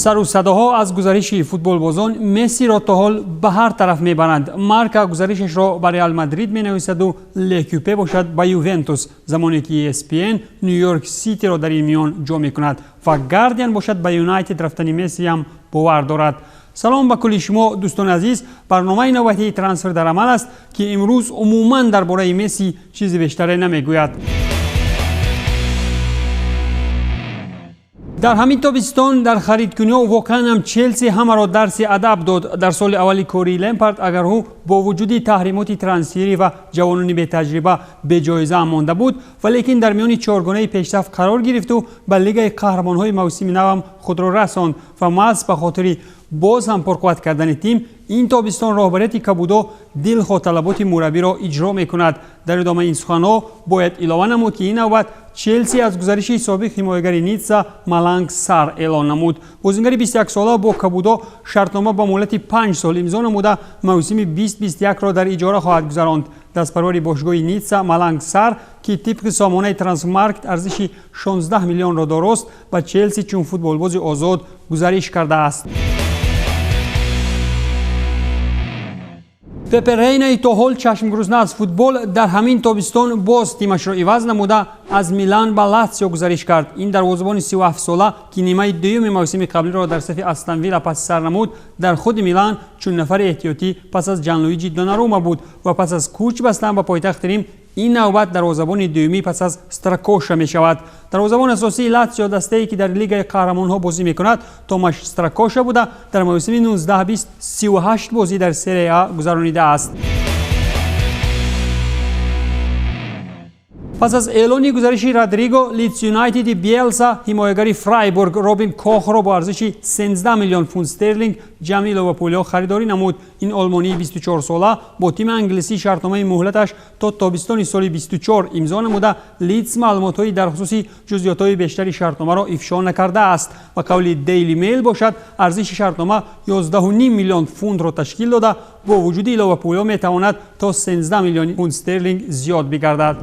سر و صداها از گزارش فوتبالبازان مسی را تا حال به هر طرف میبرند. مارکا گزارشش را برای ریال مادرید مینویسد و لکوپه باشد به یوونتوس، زمانی که ESPN نیویورک سیتی را در این میان جا میکند و گاردین باشد به یونایتد رفتن مسی هم باور دارد. سلام به کل شما دوستان عزیز. برنامه نوبتی ترانسفر در عمل است که امروز عموما درباره مسی چیزی بیشتر نمیگوید. در همین تابستان در خریدکنی واقعا هم چلسی همه را درس ادب داد. در سال اولی کوری لمپارد اگر او با وجود تحریمات ترانسفری و جوانان بی تجربه به جایزه مانده بود، ولیکن در میان چهارگانه پیشرفت قرار گرفت و به لیگ قهرمان‌های موسم نو هم خود را رساند و محض به خاطر باز هم پرقوت کردن تیم این تابستان راهبریت کبودو دلخواه طلبات مربی را اجرا میکند. در ادامه این سخن‌ها باید اعلام نمود که این نوبت چلسی از گزارش سابق حمایتگر نیتسا مالانگ سار اعلان نمود. بازیگر 21 ساله با کبودو شرطنامه با مهلت 5 سال امضا نموده موسم 2021 را در اجاره خواهد گذراند. دستپروری باشگاه نیتسا مالانگ سار که طبق سامانه ترانسفرمارکت ارزش 16 میلیون را دارست به چلسی چون فوتبالباز آزاد گزارش کرده است. پپه رینا تا حال چشم گروزنه از فوتبال در همین تابستان باز تیمش را عوض نموده از میلان به لاتزیو گزارش کرد. این دروازه‌بان 37 ساله که نیمه دوم موسم قبلی را در صف استون ویلا پس سر نمود در خود میلان چون نفر احتیاطی پس از جانلویجی دوناروما بود و پس از کوچ بستن به پایتخت ریم این نوبت دروازه‌بان دومی پس از استراکوشا می شود. دروازه‌بان اساسی لاتزیو دسته‌ای که در لیگ قهرمان‌ها بازی می‌کند توماش استراکوشا بوده در موسم 19-20 38 بازی در سری آ گذرانیده است. پس از اعلان گزارش رودریگو، لیدز یونایتد بیلسا حمایتگر فرایبورگ رابین کوخ را با ارزش 13 میلیون پوند استرلینگ جمعی لیورپول خریداری نمود. این آلمانی 24 ساله با تیم انگلیسی شرطنامه مهلتش تا تابستان سال 24 امضا نموده. لیدز معلومات‌های در خصوص جزئیات‌های بیشتری شرطنامه را افشا نکرده است. با قول دیلی میل باشد ارزش شرطنامه 11.5 میلیون پوند را تشکیل داده. با وجود لیورپول میتواند تا 13 میلیون پوند استرلینگ زیاد بگردد.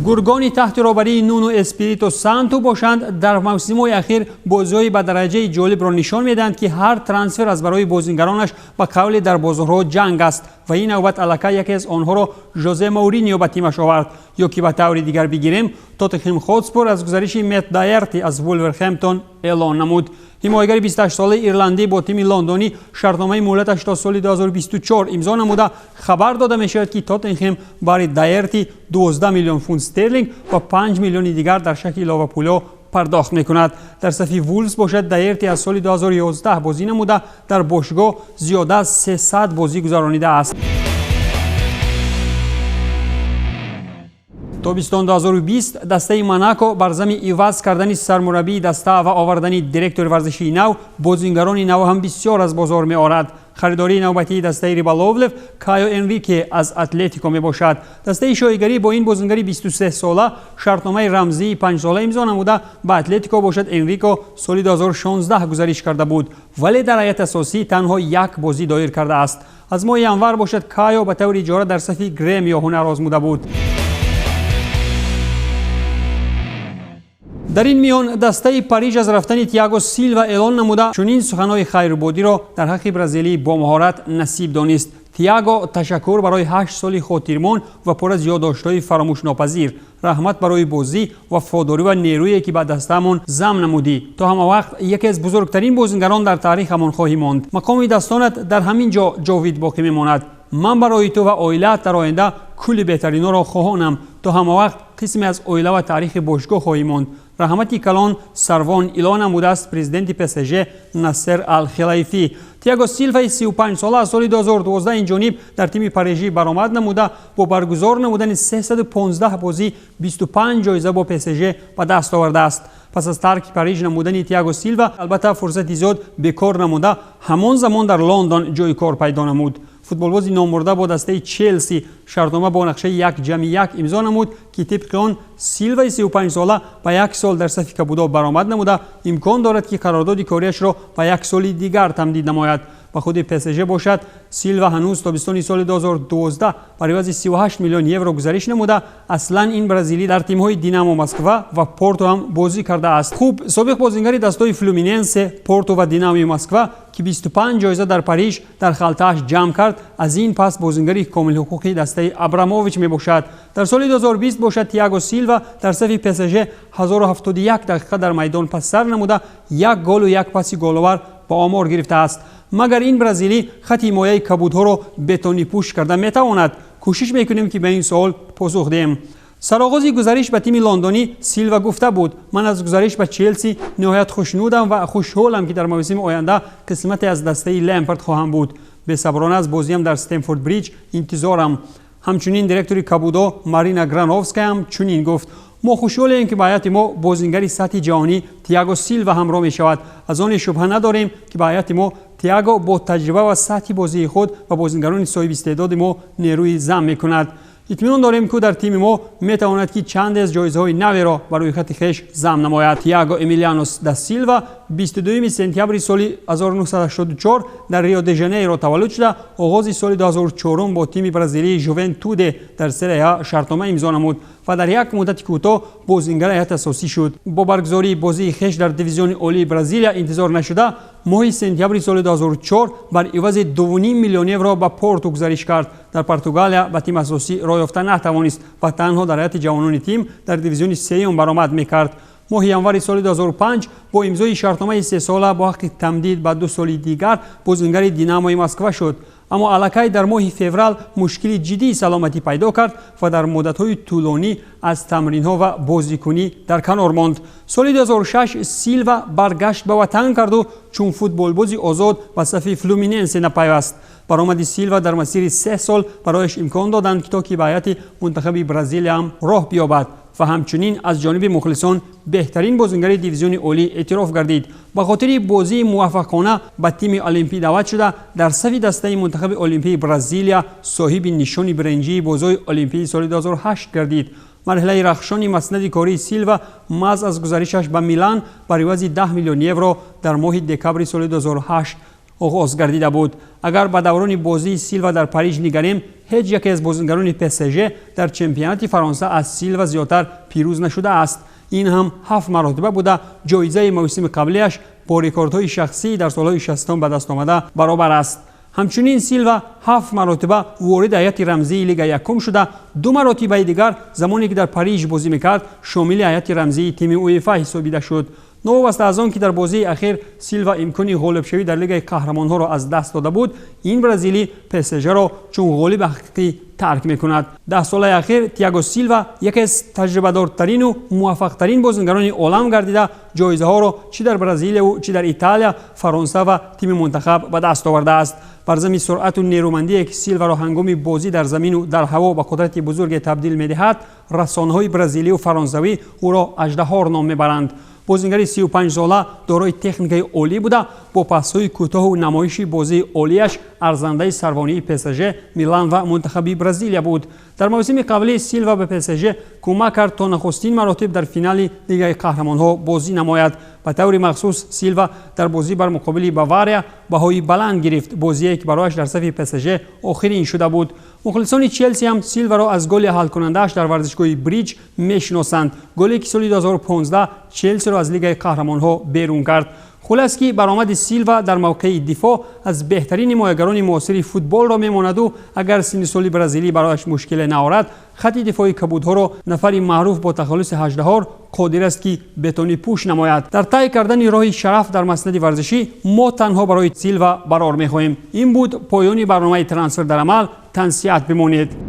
گرگانی تحت رهبری نونو اسپیریتو سانتو باشند در موسم‌های اخیر بازی‌های به درجه جالب را نشان می‌دهند که هر ترانسفر از برای بازیگرانش به قول در بازارها جنگ است و این نوبت الکا یکی از آنها را ژوزه مورینیو به تیمش آورد. یا که به طور دیگر بگیریم توتنهام هاتسپور از گزارش مت دایرتی از وولورهمپتون اعلان نمود. حمایتگر 28 ساله ایرلندی با تیم لندنی شرطنامه مهلتش تا سال 2024 امضا نموده. خبر داده می‌شود که توتنهام برای دایرتی 12 میلیون پوند استرلینگ و 5 میلیون دیگر در شکل لیورپول پرداخت می‌کند. در صف وولز باشد دایرتی از سال 2011 بازی نموده در باشگاه زیاده از 300 بازی گذرانیده است. تابستان 2020 دسته موناکو بر ضمن عوض کردن سرمربی دسته و آوردن دیرکتور ورزشی نو بازیگران نو هم بسیار از بازار می آورد. خریداری نوبتی دسته ریبالوولف کایو انریکه از اتلتیکو می باشد. دسته شایگری با این بازیگر 23 ساله شرطنامه رمزی 5 ساله امضا نموده به اتلتیکو باشد. انریکو سال 2016 گزارش کرده بود ولی در هیئت اساسی تنها یک بازی دایر کرده است. از ماه ینور باشد کایو به طور اجاره در صف گرم یا هنر آزموده بود. در این میان دسته پاریژ از رفتن تییاگو سیلوا اعلان نموده چنین سخنهای خیربادی را در حق برزیلی با مهارت نصیب دانست. تییاگو تشکر برای 8 سال خاطرمان و پر از یادداشت‌های فراموش ناپذیر، رحمت برای بازی، وفاداری و نیرویی که به دستمون ضم نمودی. تا همه وقت یکی از بزرگترین بازیگران در تاریخمان خواهی ماند. مقام دستانت در همین جا جاوید باقی میماند. من برای تو و عائلت در آینده کلی بهترینا را خواهانم. تا همه وقت قسمی از عائله و تاریخ باشگاه خواهی ماند. رحمتی کلان سروان اعلان نموده است پرزیدنت PSG ناصر الخلیفی. تییاگو سیلوا 35 ساله از سال 2012 این جانب در تیم پاریژی برآمد نموده با برگزار نمودن 315 بازی 25 جایزه با PSG به دست آورده است. پس از ترک پاریژ نمودن تییاگو سیلوا البته فرصتی زیاد بیکار نموده همان زمان در لندن جای کار پیدا نمود. فوتبالباز نامرده با دسته چلسی شرطنامه با نقشه 1+1 امضا نمود که طبق آن سیلوا 35 ساله به 1 سال در صف کبودا برآمد نموده امکان دارد که قرارداد کاریش را به 1 سال دیگر تمدید نماید. به خود PSG باشد. سیلوا هنوز تابستان سال 2012 بر عوض 38 میلیون یورو گزارش نموده. اصلا این برزیلی در تیم‌های دینامو مسکو و پورتو هم بازی کرده است. خوب، سابق بازیگر دستای فلومیننس، پورتو و دینامو مسکو که 25 جایزه در پاریژ در خالته‌اش جمع کرد، از این پس بازیگری کامل حقوقی دسته ابراموویچ میباشد. در سال 2020 باشد تییاگو سیلوا در صف PSG 1071 دقیقه در میدان پس سر نموده، یک گل و یک پاس گل‌آور با آمار گرفته است. مگر این برزیلی خط حمایه کبودها را بتونی پوش کرده میتواند؟ کوشش میکنیم که به این سوال پاسخ دهیم. سرآغاز گزارش به تیم لندنی سیلوا گفته بود: من از گزارش به چلسی نهایت خوشنودم و خوشحالم که در موسم آینده قسمتی از دسته لمپارد خواهم بود. بی‌صبرانه از بازیم در استنفورد بریج انتظارم. همچنین دیرکتوری کابودو مارینا گرانوفسکا هم چنین گفت: ما خوشحالیم که با هیات ما بازیگری سطح جهانی تییاگو سیلوا همراه می شود. از آن شبهه نداریم که با هیات ما تییاگو با تجربه و سطح بازی خود و بازیگران صاحب استعداد ما نیروی جمع می کند. اطمینان داریم که در تیم ما می تواند که چند از جایزه‌های نوی را برای خط خویش جمع نماید. تییاگو امیلیانوس دا سیلوا 22 سپتامبر سال 1984 در ریو د ژانیرو تولد شده. آغاز سال 2004 با تیم برزیلی ژوونتود در سری آ شرطنامه امضا نمود و در یک مدت کوتاه بازیگر هیئت اساسی شد. با برگزاری بازی خویش در دیویزیون عالی برزیلیا انتظار نشده ماه سپتامبر سال 2004 بر عوض 2.5 میلیون یورو به پورتو گزارش کرد. در پرتغالیا به تیم اساسی راه یافته نتوانست و تنها در هیئت جوانان تیم در دیویزیون سوم برآمد میکرد. ماه ینوری سال 2005 با امضای شرطنامه 3 ساله با حق تمدید به 2 سال دیگر بازیگر دیناموی مسکو شد. اما الکی در ماه فوریه مشکلی جدی سلامتی پیدا کرد و در مدت‌های طولانی از تمرین‌ها و بازیکنی در کنار ماند. سال 2006 سیلوا برگشت به وطن کرد و چون فوتبال بازی آزاد به صف فلومیننس نپیوست. برآمد سیلوا در مسیر 3 سال برایش امکان دادند تا که به هیئت منتخب برزیل هم راه بیابد و همچنین از جانب مخلصان بهترین بازیگر دیویزیون عالی اعتراف گردید. به خاطر بازی موفقانه به تیم المپی دعوت شده در صف دسته منتخب المپی برزیلیا صاحب نشان برنجی بازی المپی سال 2008 گردید. مرحله رخشان مسند کاری سیلوا محض از گزارشش به میلان بر عوض 10 میلیون یورو در ماه دکامبر سال 2008 آغاز گردیده بود. اگر به دوران بازی سیلوا در پاریژ نگریم، هیچ یک از بازیگران PSG در چمپیونات فرانسه از سیلوا زیادتر پیروز نشده است. این هم 7 مرتبه بوده. جایزه موسم قبلیش با رکوردهای شخصی در سالهای 60 به دست آمده برابر است. همچنین سیلوا 7 مرتبه وارد هیئت رمزی لیگ یکم شده. 2 مرتبه دیگر زمانی که در پاریژ بازی میکرد شامل هیئت رمزی تیم اویفا حسابیده شد. نوبسته از آن که در بازی اخیر سیلوا امکانی غالب شوی در لیگ قهرمان‌ها را از دست داده بود، این برزیلی PSG را چون غالب حقیقی ترک میکند. 10 سال اخیر تییاگو سیلوا یکی از تجربه‌دارترین و موفق‌ترین بازیگران عالم گردیده جایزه ها را چه در برزیل و چه در ایتالیا، فرانسه و تیم منتخب به دست آورده است. بر ضمن سرعت و نیرومندی که سیلوا را هنگام بازی در زمین و در هوا به قدرت بزرگ تبدیل می‌دهد، رسانه‌های برزیلی و فرانسوی او را اژدها نام میبرند. بازیگر 35 ساله دارای تکنیک عالی بوده. با پاس‌های کوتاه و نمایش بازی عالیش ارزنده سروانی PSG، میلان و منتخب برزیلیا بود. در موسم قبلی سیلوا به PSG کمک کرد تا نخستین مراتب در فینال لیگ قهرمان‌ها بازی نماید. به طور مخصوص سیلوا در بازی بر مقابل باواریا بهای بلند گرفت، بازی که برایش در صف PSG آخرین شده بود. مخلصان چلسی هم سیلوا را از گل حل کننده‌اش در ورزشگاه بریج میشناسند. گلی که سال 2015 چلسی را از لیگ قهرمان‌ها بیرون کرد. خلاص که برآمد سیلوا در موقع دفاع از بهترین حمایتگران معاصر فوتبال را میماند و اگر سن سالی برزیلی برایش مشکل نآورد، خط دفاعی کبودها را نفری معروف با تخلص هجدهار قادر است که بتونی پوش نماید. در طی کردن راه شرف در مسند ورزشی ما تنها برای سیلوا قرار می‌خواهیم. این بود پایان برنامه ترانسفر در عمل. تنصیحات بمانید.